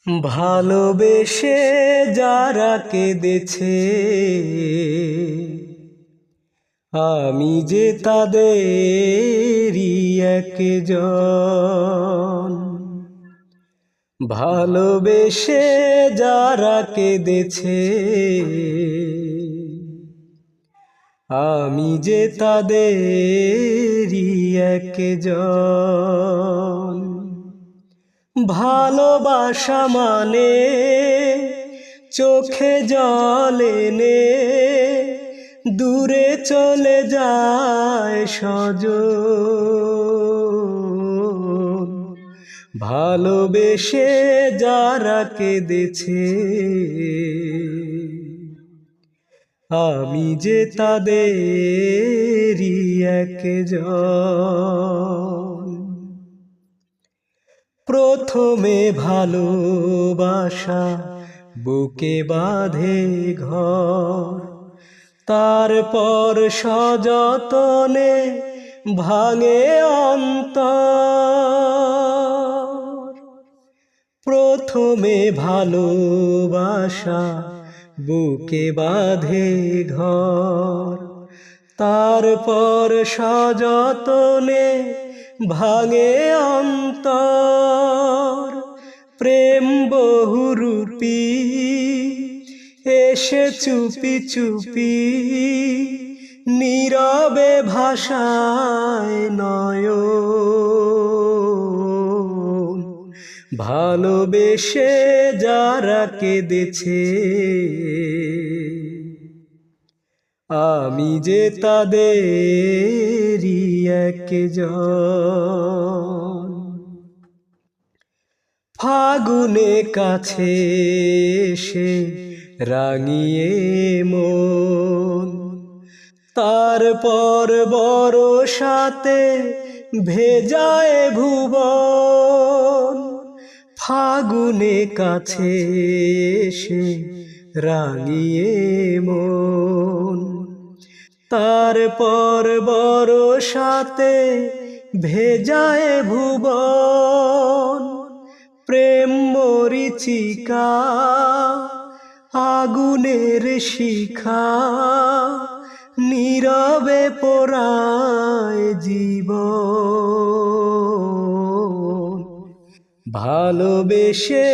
ভালোবেসে যারা কেঁদেছে আমি যে তাদেরই একজন। ভালোবেসে যারা কেঁদেছে আমি যে তাদেরই একজন। ভালোবাসা মানে চোখে জল এনে দূরে চলে যায় স্বজন। ভালোবেসে যারা কেঁদেছে আমি যে তাদেরই একজন। প্রথমে ভালোবাসা বুকে বাঁধে ঘর, তারপর সযতনে ভাঙে অন্তর। প্রথমে ভালোবাসা বুকে বাঁধে ঘর, তারপর সযতনে ভাঙে অন্তর। প্রেম বহুরূপী এসে চুপি চুপি নীরবে ভাষায় নয়ন। ভালোবেসে যারা কেঁদেছে আমি যে তাদেরই একজন। ফাগুনে কাছে এসে রাঙিয়ে মন, তারপর বর্ষাতে ভেজায় ভুবন। ফাগুনে কাছে এসে রাঙিয়ে মন, তারপর বর্ষাতে ভেজায় ভুবন। প্রেম মরীচিকা আগুনের শিখা নীরবে পোড়ায় জীবন। ভালোবেসে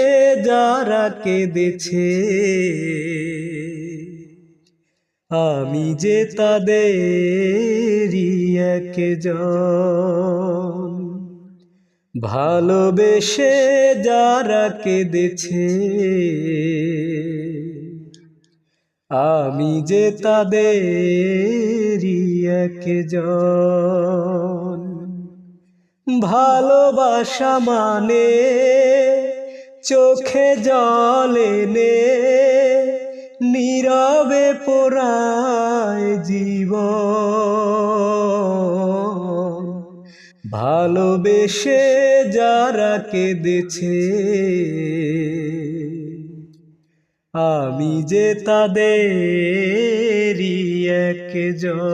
যারা কেঁদেছে আমি যে তাদেরই একজন। ভালোবেসে যারা কেঁদেছে আমি যে তাদেরই একজন। ভালোবাসা মানে চোখে জল এনে নীরবে পোড়ায় জীবন। ভালোবেসে যারা কেঁদেছে আমি যে তাদেরই একজন।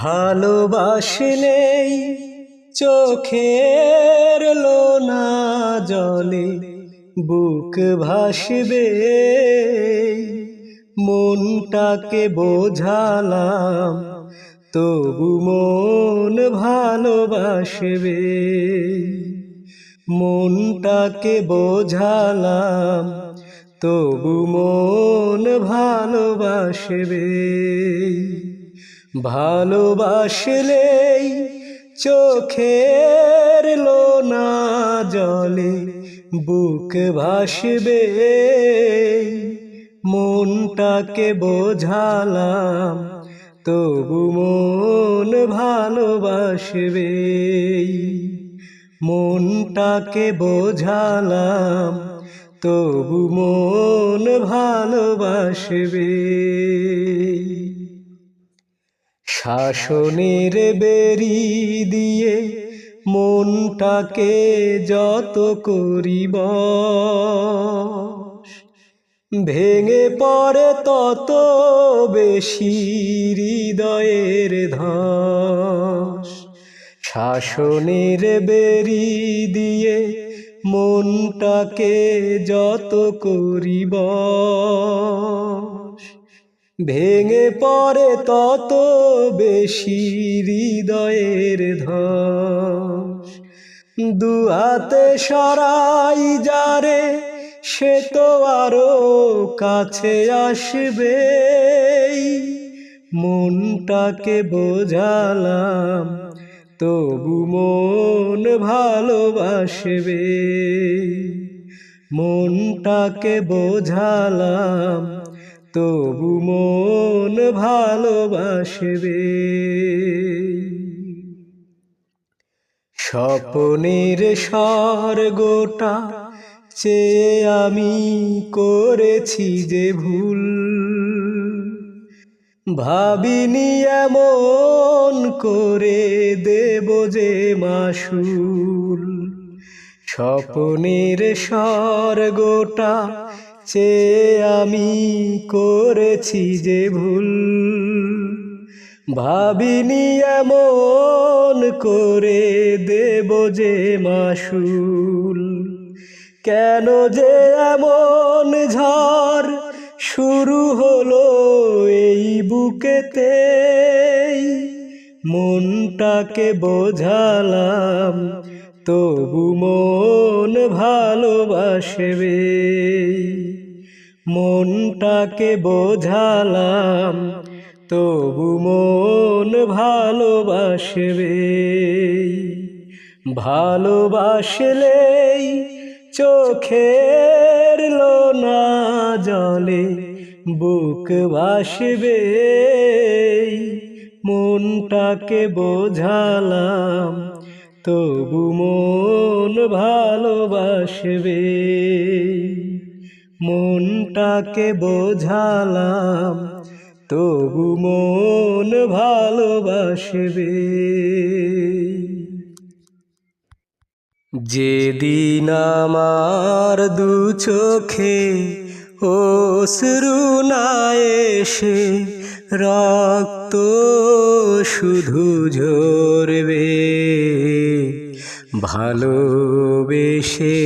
ভালোবাসলেই চোখের লোনা জলে বুক ভাসবে, মনটাকে বোঝালাম তবু মন ভালোবাসবে। মনটাকে বোঝালাম তবু মন ভালোবাসবে। ভালোবাসলেই চোখের লোনা জলে বুক ভাসবে, মনটাকে বোঝালাম তবু মন ভালোবাসবে। মনটাকে বোঝালাম তবু মন ভালোবাসবে। শাসনের বেরি দিয়ে মনটাকে যত করিব, ভেঙে পড়ে তত বেশি হৃদয়ের ধস। শাসনের বেরি দিয়ে মনটাকে যত করিব ভেঙে পড়ে তত বেশি হৃদয়ের ধস। দুহাতে সরাই যারে সে তো আরো কাছে আসবে, মনটাকে বোঝালাম তবু মন ভালোবাসবে, মনটাকে বোঝালাম তবু মন ভালোবাসবে। স্বপ্নের স্বর্গটা চেয়ে আমি করেছি যে ভুল, ভাবিনি এমন করে দেব যে মাসুল। স্বপ্নের স্বর্গটা চেয়ে আমি করেছি যে ভুল, ভাবিনি এমন করে দেব যে মাসুল। কেন যে এমন ঝড় শুরু হলো এই বুকেতে, মনটাকে বোঝালাম তবু মন ভালোবাসবে, মনটাকে বোঝালাম তবু মন ভালোবাসবে। ভালোবাসলেই চোখের লোনা জলে বুক ভাসবে, মনটাকে বোঝালাম তবু মন ভালোবাসবে, মনটাকে বোঝালাম তবু মন ভালোবাসবে। যেদিন আমার দু চোখে অশ্রু না এসে রক্ত শুধু ঝরবে, ভালোবেসে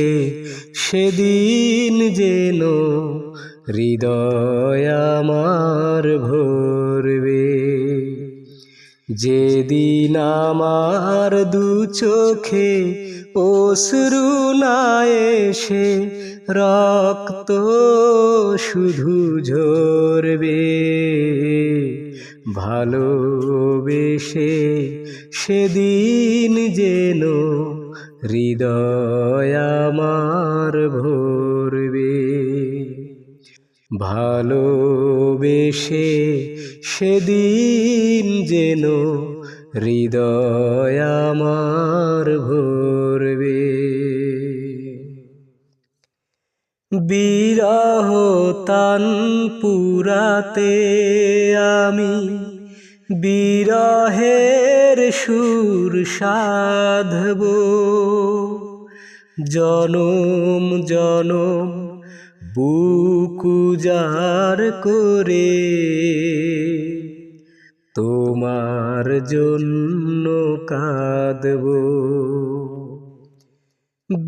সেদিন যেন হৃদয় আমার ভরবে। যেদিন আমার দু চোখে অশ্রু না এসে রক্ত শুধু ঝরবে, ভালোবেসে সেদিন যেন হৃদয় আমার ভরবে, ভালোবেসে সেদিন যেন হৃদয় আমার ভরবে। বিরহ তান পুরাতে আমি বিরহের সুর সাধব, জনম জনম বুক উজাড় করে তোমার জন্য কাঁদব।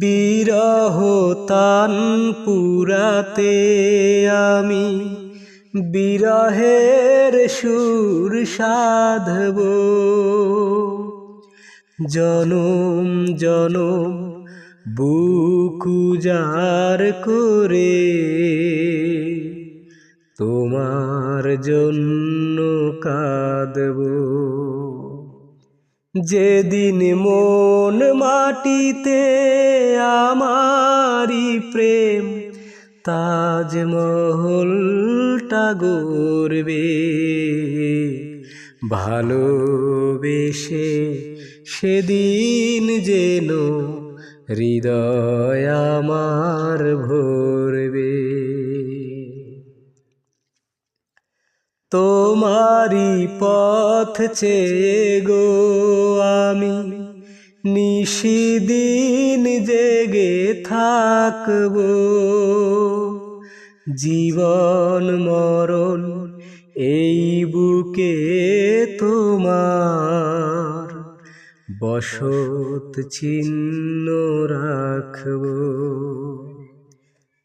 বিরহ তান পুরাতে আমি বিরহের সুর সাধব, জনম জনম বুক উজাড় করে তোমার জন্য কাঁদব। যেদিন মন মাটিতে আমারি প্রেম তাজমহলটা গড়বে, ভালোবেসে সেদিন যেন হৃদয় আমার ভরবে। তোমারি পথ চেয়ে গো আমি নিশিদিন জেগে থাকব, জীবন মরণ এই বুকে তোমার বসত চিহ্ন রাখব।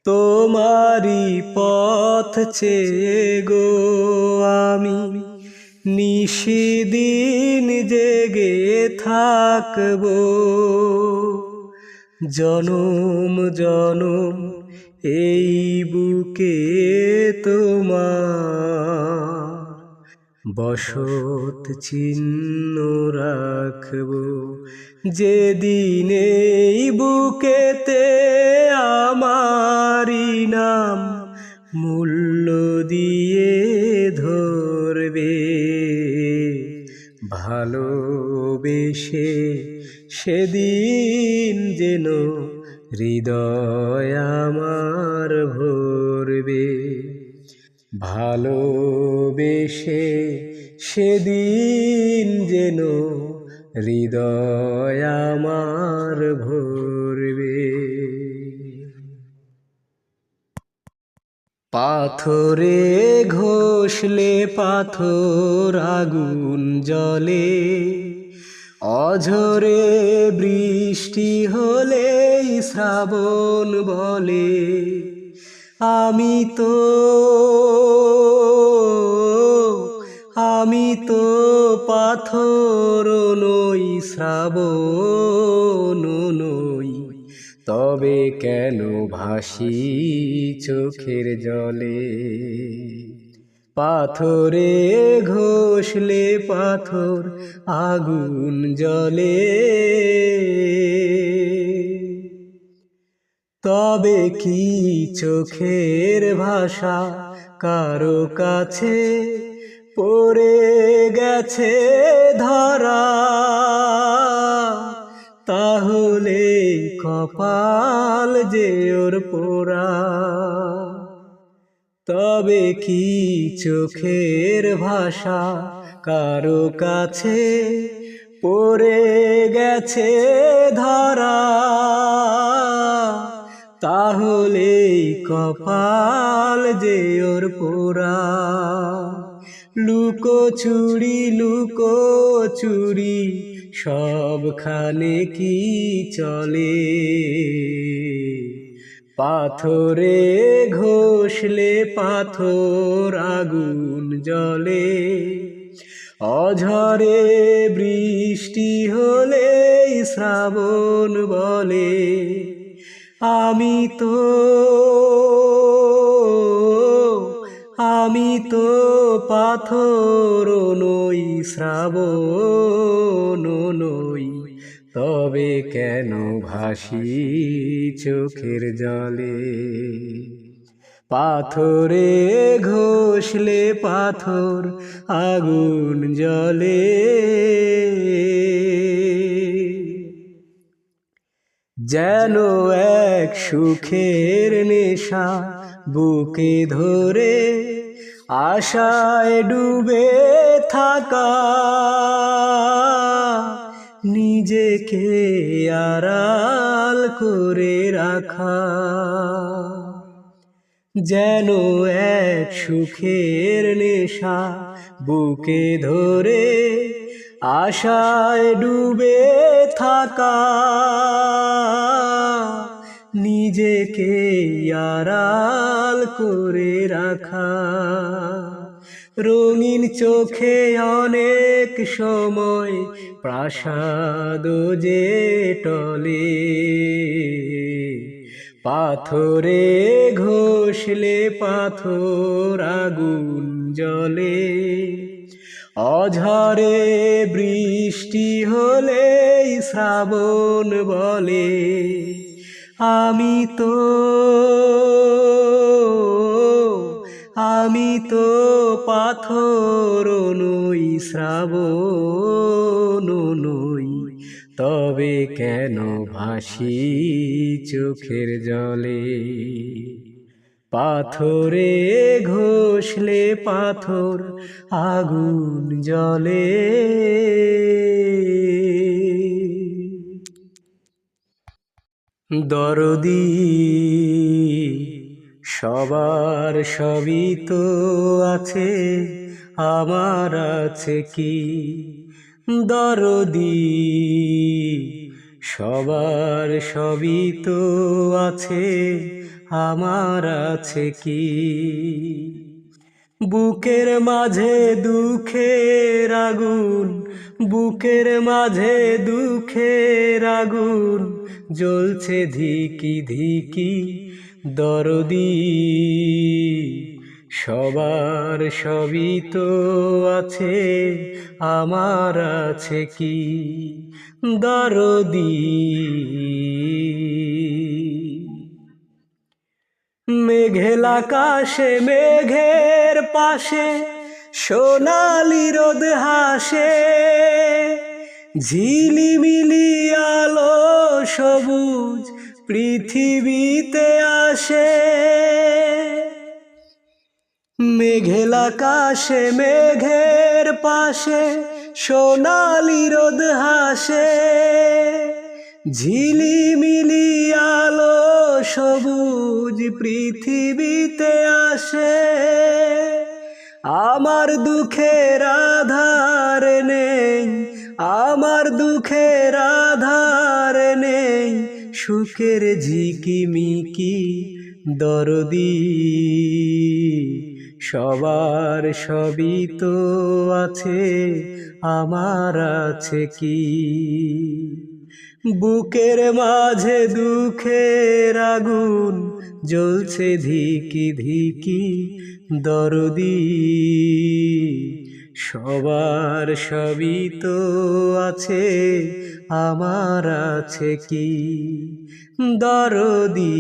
তোমারি পথ চেয়ে গো আমি নিশিদিন জেগে থাকব। জনম জনম এই বুকে তোমার বসত চিহ্ন রাখব। যেদিন এই বুকেতে আমারি নাম মূল্য দিয়ে ধরবে, ভালোবেসে সেদিন যেন হৃদয় আমার ভরবে। ভালোবেসে সেদিন যেন হৃদয় আমার ভরবে। পাথরে ঘষলে পাথর আগুন জ্বলে, অঝরে বৃষ্টি হলেই শ্রাবণ বলে। আমি তো পাথর নই, শ্রাবণ নই, তবে কেন ভাসি চোখের জলে। পাথরে ঘষলে পাথর আগুন জ্বলে, তবে কি চোখের ভাষা কারো কাছে পড়ে গেছে ধরা। তাহলে কপাল যে ওর পোড়া। তবে কি চোখের ভাষা কারো কাছে পড়ে গেছে ধরা। তাহলে কপাল যে ওর পোড়া। লুকোচুরি সবখানে কি চলে। পাথরে ঘষলে পাথর আগুন জ্বলে, অঝরে বৃষ্টি হলে শ্রাবণ বলে। আমি তো পাথর নই, শ্রাবণ নই, তবে কেন ভাসি চোখের জলে। পাথরে ঘষলে পাথর আগুন জ্বলে। যেন এক সুখের নেশা বুকে ধরে, আশায় ডুবে থাকা, নিজেকে আড়াল করে রাখা। যেন এক সুখের নেশা বুকে ধরে, আশায় ডুবে থাকা, নিজেকে আড়াল করে রাখা। রঙিন চোখে অনেক সময় প্রাসাদ যে টলে। পাথরে ঘষলে পাথর আগুন জ্বলে, অঝরে বৃষ্টি হলে শ্রাবণ বলে। আমি তো পাথর নই, শ্রাবণ নই, তবে কেন ভাসি চোখের জলে। পাথরে ঘষলে পাথর আগুন জ্বলে। দরদি সবার সবই তো আছে, আমার আছে কি। দরদি সবার সবই তো আছে, আমার আছে কি? বুকের মাঝে দুঃখের আগুন, বুকের মাঝে দুঃখের আগুন জ্বলছে ধিকি ধিকি। দরদি সবার সবই তো আছে, আমার আছে কি? দরদি মেঘের আকাশে মেঘের পাশে সোনালি রোদ হাসে, ঝিলিমিলি আলো সবুজ পৃথিবীতে আসে। মেঘের আকাশে মেঘের পাশে সোনালি রোদ হাসে, ঝিলিমিলি আলো সবুজ পৃথিবীতে আসে। আমার দুঃখের আধার নেই, আমার দুঃখের আধার নেই, সুখের ঝিকিমিকি। দরদি সবার সবই তো আছে, আমার আছে কি? বুকের মাঝে দুঃখের আগুন জ্বলছে ধিকি ধিকি। দরদি সবার সবই তো আছে, আমার আছে কি? দরদি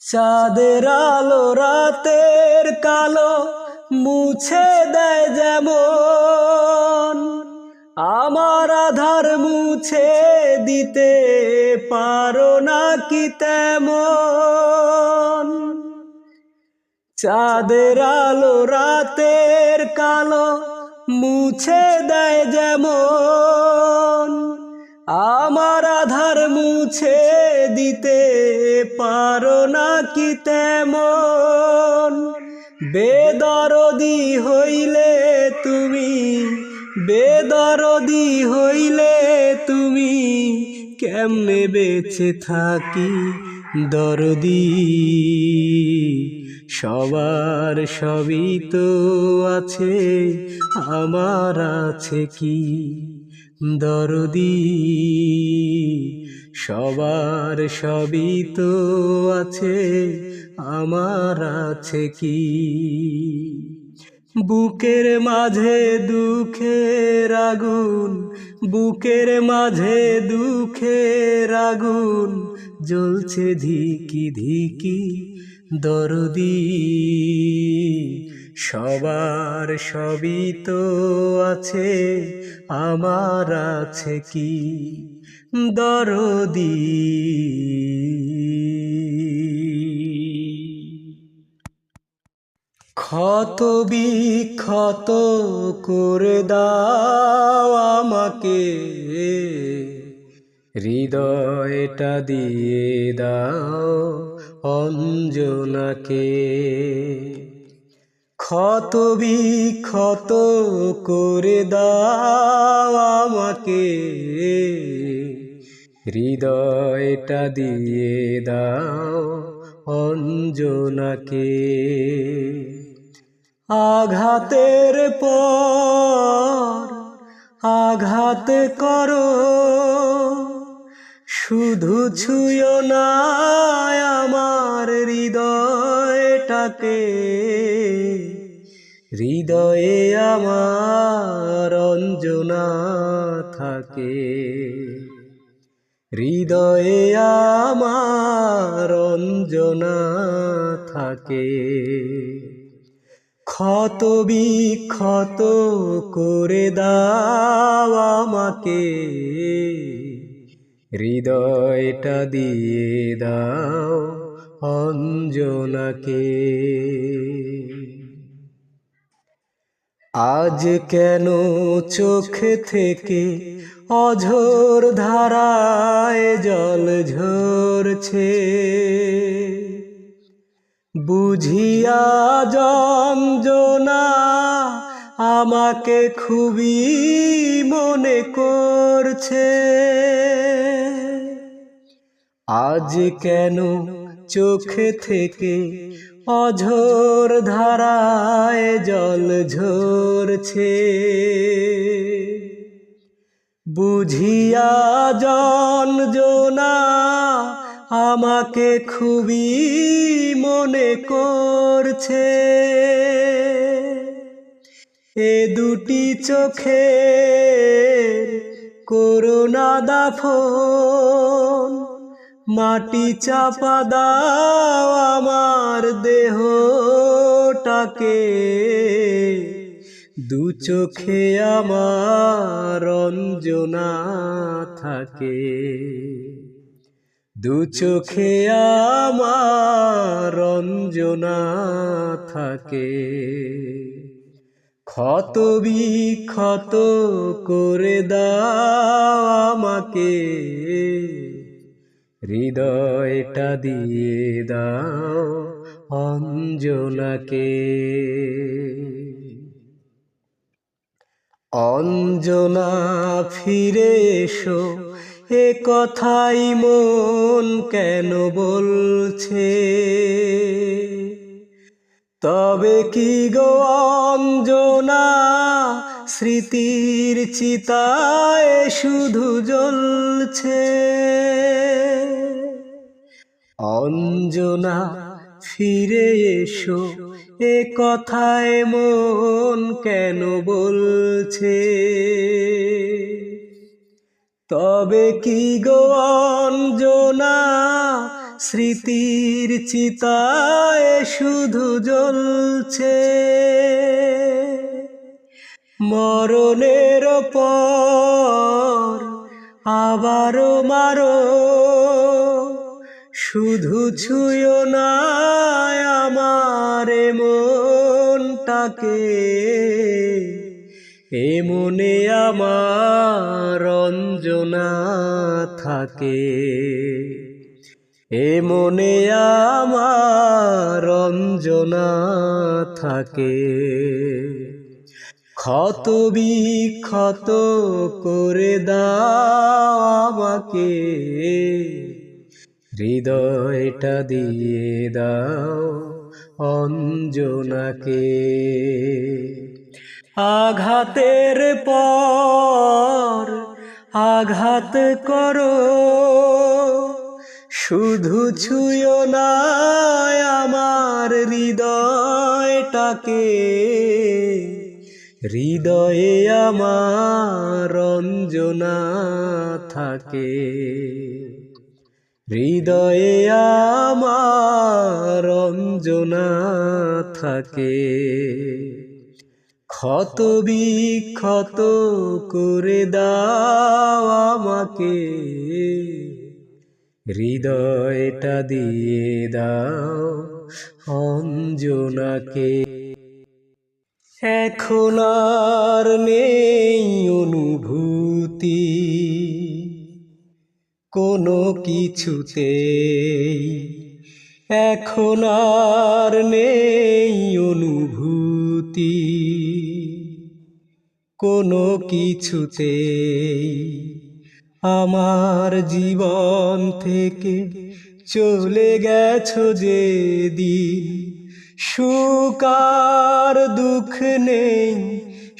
চাঁদের আলো রাতের কালো মুছে দেয় যেমন, আমার আধার মুছে দিতে পারো না কি তেমন? চাঁদের আলো রাতের কালো মুছে দেয় যেমন, আমার আধার মুছে দিতে পারো না কি তেমন? বেদরদি হইলে তুমি, বেদরদি হইলে তুমি কেমনে বেঁচে থাকি? দরদি সবার সবই তো আছে, আমার আছে কি? দরদি সবার সবই তো আছে, আমার আছে কি? বুকের মাঝে দুঃখের আগুন, বুকের মাঝে দুঃখের আগুন জ্বলছে ধিকি ধিকি। দরদি সবার সবই তো আছে, আমার আছে কি? দরদি ক্ষত বিক্ষত করে দাও আমাকে, হৃদয়টা দিয়ে দাও অঞ্জনাকে। ক্ষত বিক্ষত করে দাও আমাকে, হৃদয়টা দিয়ে দাও অঞ্জনাকে। আঘাতের পর আঘাত করো, শুধু ছুঁয়ো না আমার হৃদয়টাকে। হৃদয়ে আমার অঞ্জনা থাকে, হৃদয়ে আমার অঞ্জনা থাকে। ক্ষত বিক্ষত করে দাও আমাকে, হৃদয়টা দিয়ে দাও অঞ্জনাকে। আজ কেন চোখ থেকে অঝোর ধারায় জল ঝরছে, বুঝিয়া যঞ্জনা আমাকে খুবই মনে করছে। আজ কেন চোখে থেকে অঝোর ধারায় জল ঝরছে। বুঝিয়া যঞ্জনা আমাকে খুবই মনে করছে। এ দুটি চোখের করুণা দাফন, মাটি চাপা দাও আমার দেহটাকে। দু চোখে আমার রঞ্জনা থাকে, দু চোখে আমার রঞ্জনা থাকে। ক্ষত বিক্ষত করে দাও আমাকে, হৃদয়টা দিয়ে দাও অঞ্জনাকে। অঞ্জনা ফিরে এসো, এ কথাই মন কেন বলছে। তবে কি গো অঞ্জনা, স্মৃতির চিতায় শুধু জ্বলছে। অঞ্জনা ফিরে এসো, এ কথায় মন কেন বলছে। তবে কি গো অঞ্জনা, স্মৃতির চিতায় শুধু জ্বলছে। মরণের পর আবারও মারো, শুধু ছুঁয়ো না আমার মনটাকে। এ মনে আমার রঞ্জনা থাকে, এ মনে আমার রঞ্জনা থাকে। ক্ষত বিক্ষত করে দাও আমাকে, হৃদয়টা দিয়ে দাও অঞ্জনাকে। আঘাতের পর আঘাত করো, শুধু ছুঁয়ো না আমার হৃদয়টাকে। হৃদয়ে আমার রঞ্জনা থাকে, হৃদয়ে আমার রঞ্জনা থাকে। ক্ষত বিক্ষত করে দাও আমাকে, হৃদয়টা দিয়ে দাও অঞ্জনাকে। এখন আর নেই অনুভূতি কোনো কিছুতেই, এখন আর নেই অনুভূতি কোনো কিছুতেই। আমার জীবন থেকে চলে গেছো যেদিন, সুখ আর দুঃখ নেই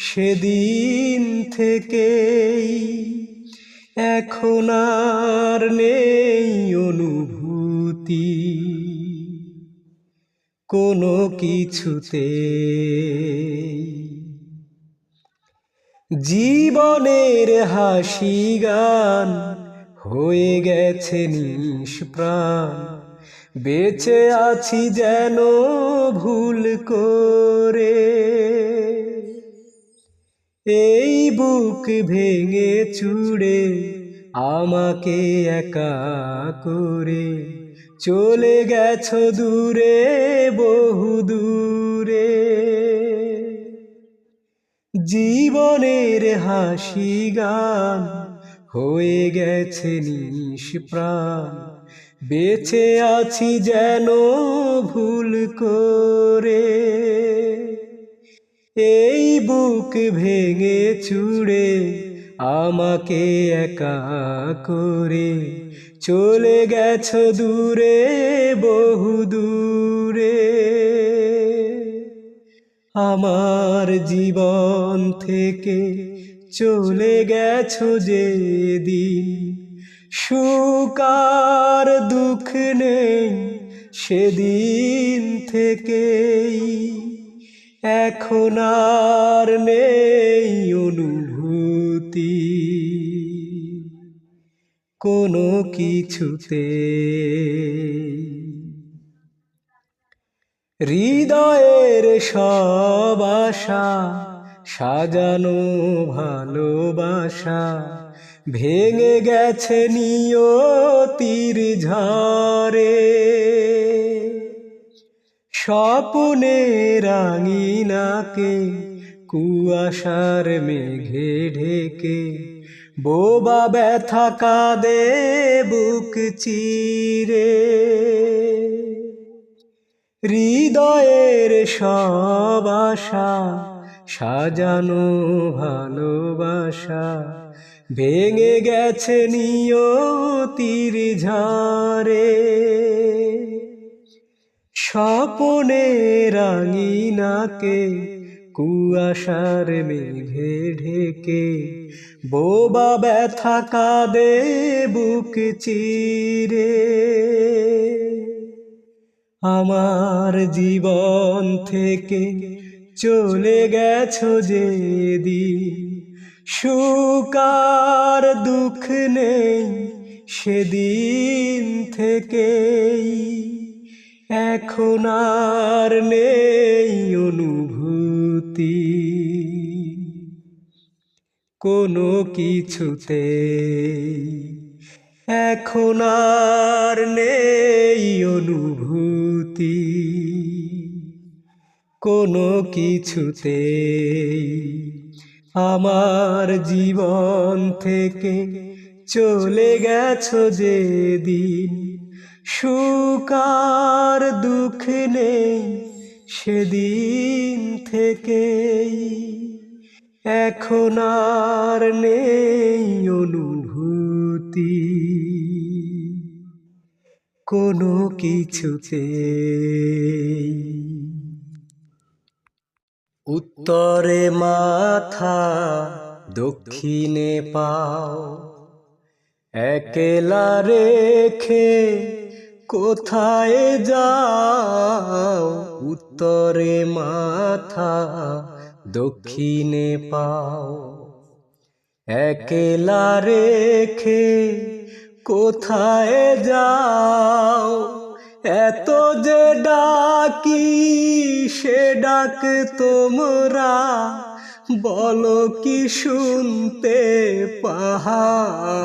সেদিন থেকেই। এখন আর নেই অনুভূতি কোনো কিছুতেই। জীবনের হাসি গান হয়ে গেছে নিষ্প্রাণ, বেঁচে আছি যেন ভুল করে। এই বুক ভেঙে চুড়ে আমাকে একা করে চলে গেছো দূরে, বহু দূরে। জীবনের হাসি গান হয়ে গেছে নিষ্প্রাণ, বেঁচে আছি যেন ভুল করে, এই বুক ভেঙে চুড়ে আমাকে একা করে চলে গেছো দূরে, বহু দূরে। আমার জীবন থেকে চলে গেছো যেদিন, সুখ আর দুঃখ নেই সেদিন থেকেই। এখন আর নেই অনুভূতি কোনো কিছুতে। হৃদয়ের সব আশা সাজানো ভালোবাসা ভেঙে গেছে নিয়তির ঝড়ে। স্বপ্নের আঙিনাকে কুয়াশার মেঘে ঢেকে বোবা ব্যথা কাঁদে বুক চিরে। হৃদয়ের সব আশা সাজানো ভালোবাসা ভেঙে গেছে নিয়তির ঝড়ে। স্বপ্নের আঙিনাকে কুয়াশার মেঘে ঢেকে বোবা ব্যথা কাঁদে বুক চিরে। আমার জীবন থেকে চলে গেছো যেদিন, সুখ আর দুঃখ নেই সেদিন থেকেই। এখন আর নেই অনুভূতি কোনো কিছুতে। এখন আর নেই অনুভূতি কোনো কিছুতে। আমার জীবন থেকে চলে গেছো যেদিন, সুখ আর দুঃখ নেই সেদিন থেকেই। এখন আর নেই অনুভূতি কোনো কিছুতে। উত্তরে মাথা দক্ষিণে পাও, একলা রেখে কোথায় যাও। উত্তরে মাথা দক্ষিণে পাও, একলা রেখে কোথায় যাও। এত যে ডাকি সে ডাক তোমরা বলো কি শুনতে পাও।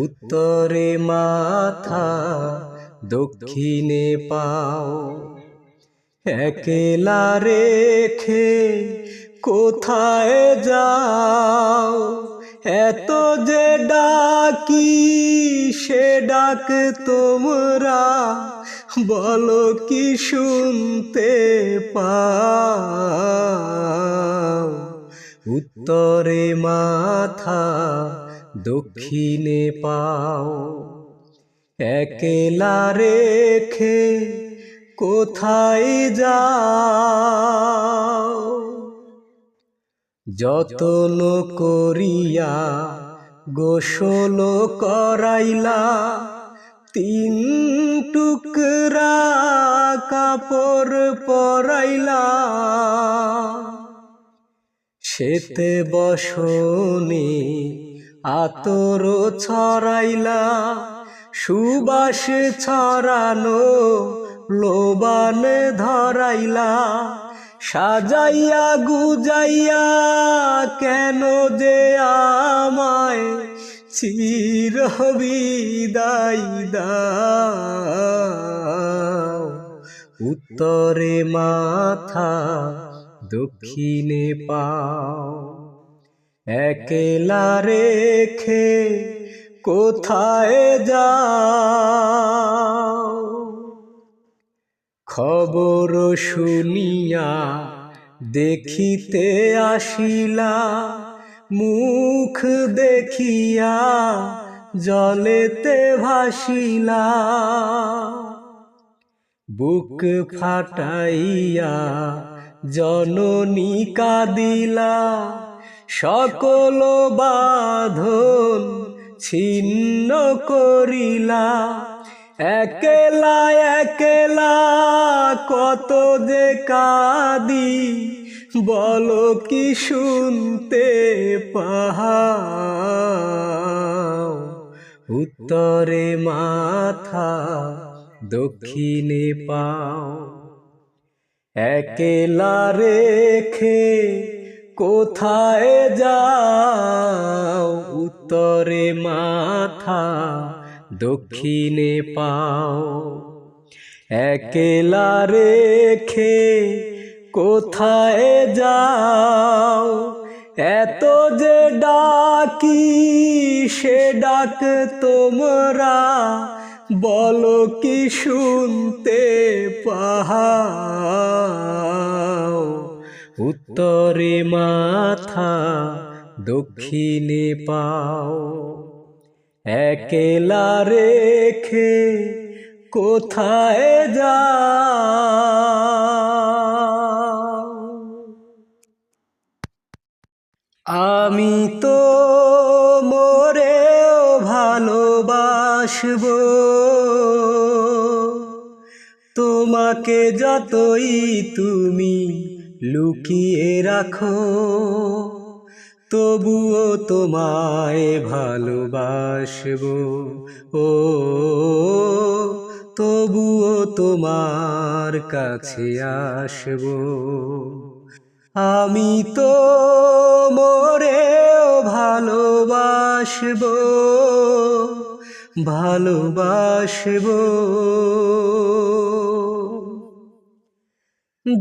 উত্তরে মাথা দক্ষিণে পাও, একলা রেখে কোথায় যাও। এত যে ডাকি সে ডাক তোমরা বলো কি শুনতে পাও। উত্তরে মাথা দক্ষিণে পাও, একলা রেখে কোথায় যাও। যতন করিয়া গোসল করাইলা, 3 টুকরা কাপড় পরাইলা। সেতে বসনে আতর ছড়াইলা, সুবাস ছড়ানো লোবান ধরাইলা। সাজাইয়া গুজাইয়া কেন যে আমায় চির বিদায় দাও। উত্তরে মাথা দক্ষিণে পাও, একলা রেখে কোথায় যাও? খবর শুনিয়া দেখিতে আসিলা, মুখ দেখিয়া জলেতে ভাসিলা। বুক ফাটাইয়া জননী কাঁদিলা, সকল বাঁধন ছিন্ন করিলা। একলা একলা কত যে কাঁদি, বলো কি শুনতে পাও? উত্তরে মাথা দক্ষিণে পাও, একলা রেখে কোথায় যাও? উত্তরে মাথা দক্ষিণে পাও, একলা রেখে কোথায় যাও? এত যে ডাকি সে ডাক তোমরা, বলো কি শুনতে পাও? উত্তরে মাথা দক্ষিণে পাও, একলা রেখে কোথায় যাও? আমি তো মরেও ভালোবাসবো, তোমাকে যতই তুমি লুকিয়ে রাখো, তবুও তোমায় ভালোবাসবো। ও তবুও তোমার কাছে আসবো। আমি তো মরেও ভালোবাসবো, ভালোবাসবো।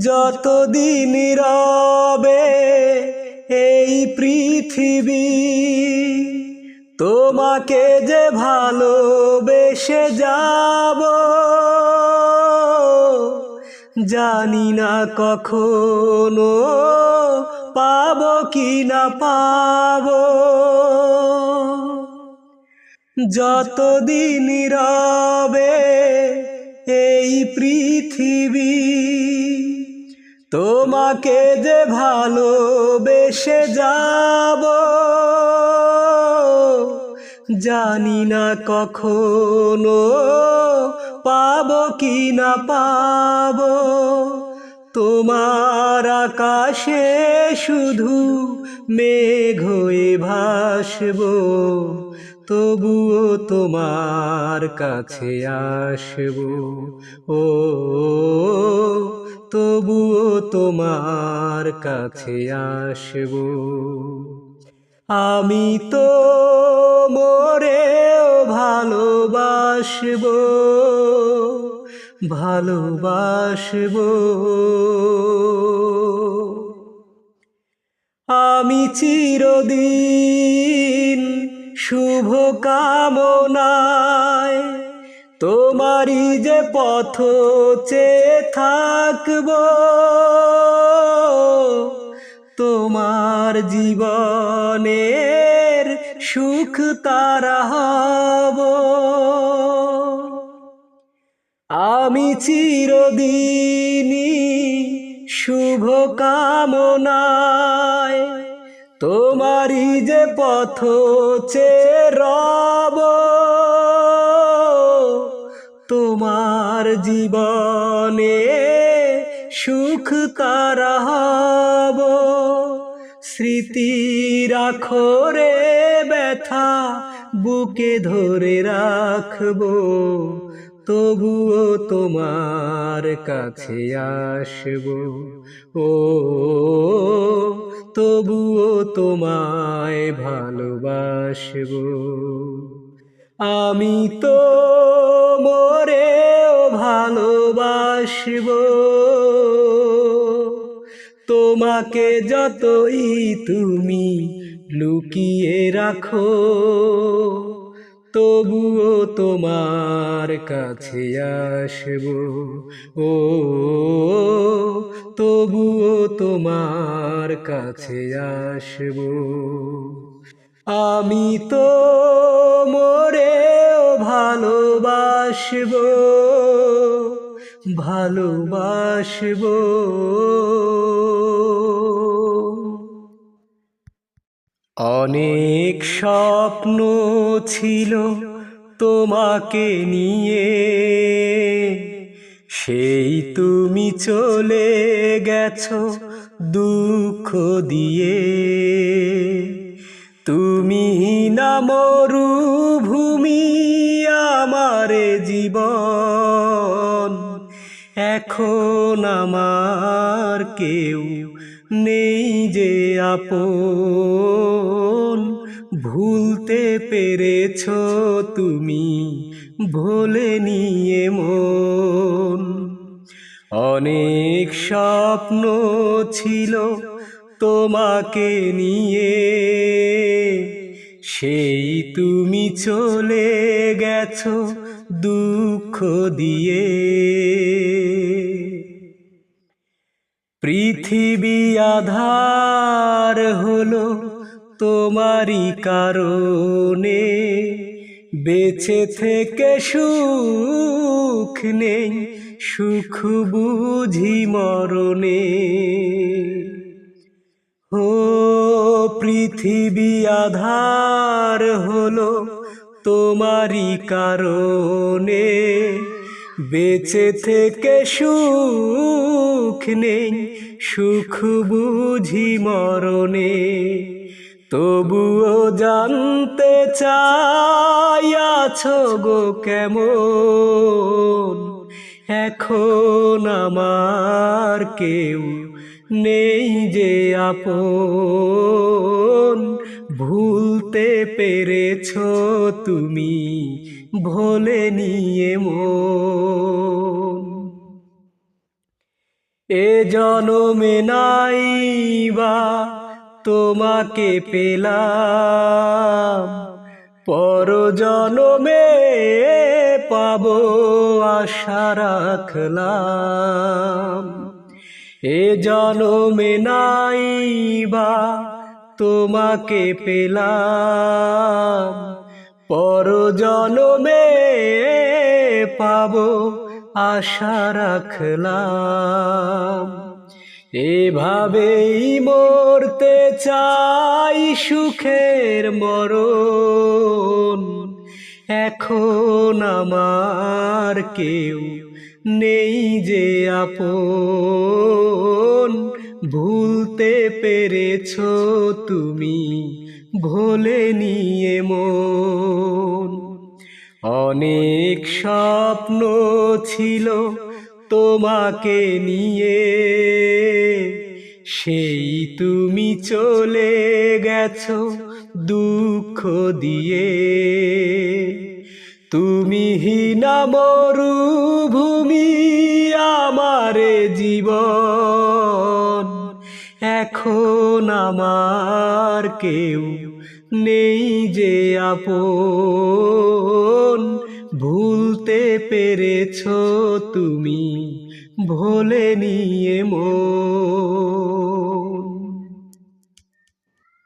যতদিন রবে এই পৃথিবী, তোমাকে যে ভালোবেসে যাব। জানি না কখনো পাবো কি না পাবো। যতদিন রবে এই পৃথিবী, তোমাকে যে ভালোবেসে যাব। জানি না কখনো পাবো কি না পাবো। তোমার আকাশে শুধু মেঘ হয়ে ভাসবো, তবুও তোমার কাছে আসবো। ও তবুও তোমার কাছে আসবো। আমি তো মরেও ভালোবাসবো, ভালোবাসবো। আমি চিরদিন শুভ কামনায় তোমারই যে পথ চেয়ে থাকব। তোমার জীবনের সুখ তারা হব। আমি চিরদিনই শুভ কামনায় তোমারই যে পথ চেয়ে রব। তোমার জীবনে সুখ তারা হব। স্মৃতি রাখো রে ব্যথা বুকে ধরে রাখবো, তবুও তোমার কাছে আসবো। ও তবুও তোমায় ভালোবাসবো। আমি তো মরেও ভালোবাসবো, তোমাকে যতই তুমি লুকিয়ে রাখো, তবুও তোমার কাছে আসব। ও তবুও তোমার কাছে আসব। আমি তো মরেও ভালোবাসব, ভালোবাসব। অনেক স্বপ্ন ছিল তোমাকে নিয়ে, সেই তুমি চলে গেছো দুঃখ দিয়ে। তুমি না মরুভূমি আমারে জীবন, এখন আমার কেউ নেই যে আপন। ভুলতে পেরেছো তুমি, ভোলেনি মন। অনেক স্বপ্ন ছিল তোমাকে নিয়ে, সেই তুমি চলে গেছো দুঃখ দিয়ে। পৃথিবী আধার হলো তোমারই কারণে, বেঁচে থেকে সুখ নেই, সুখ বুঝি মরণে। ও পৃথিবী আধার হলো তোমারই কারণে, বেঁচে থেকে সুখ নেই, সুখ বুঝি মরণে। তবুও জানতে চাই আছো গো কেমন, এখন আমার কেউ নেই যে আপন। ভুলতে পেরেছো তুমি, ভোলেনি মন। এ জনমে নাইবা তোমাকে পেলাম, পর জনমে পাবো আশা রাখলাম। এ জনমে নাইবা তোমাকে পেলাম, পর জনমে পাবো আশা রাখলাম। এভাবেই মরতে চাই সুখের মরণ, এখন আমার কেউ নেই যে আপন। ভুলতে পেরেছো তুমি, ভোলেনি মন। অনেক স্বপ্ন ছিল তোমাকে নিয়ে, সেই তুমি চলে গেছো দুঃখ দিয়ে। তুমি না মরুভূমি আমারে জীবন, এখন আমার কেউ নেই যে আপন। ভুলতে পেরেছো তুমি, ভোলেনি মন।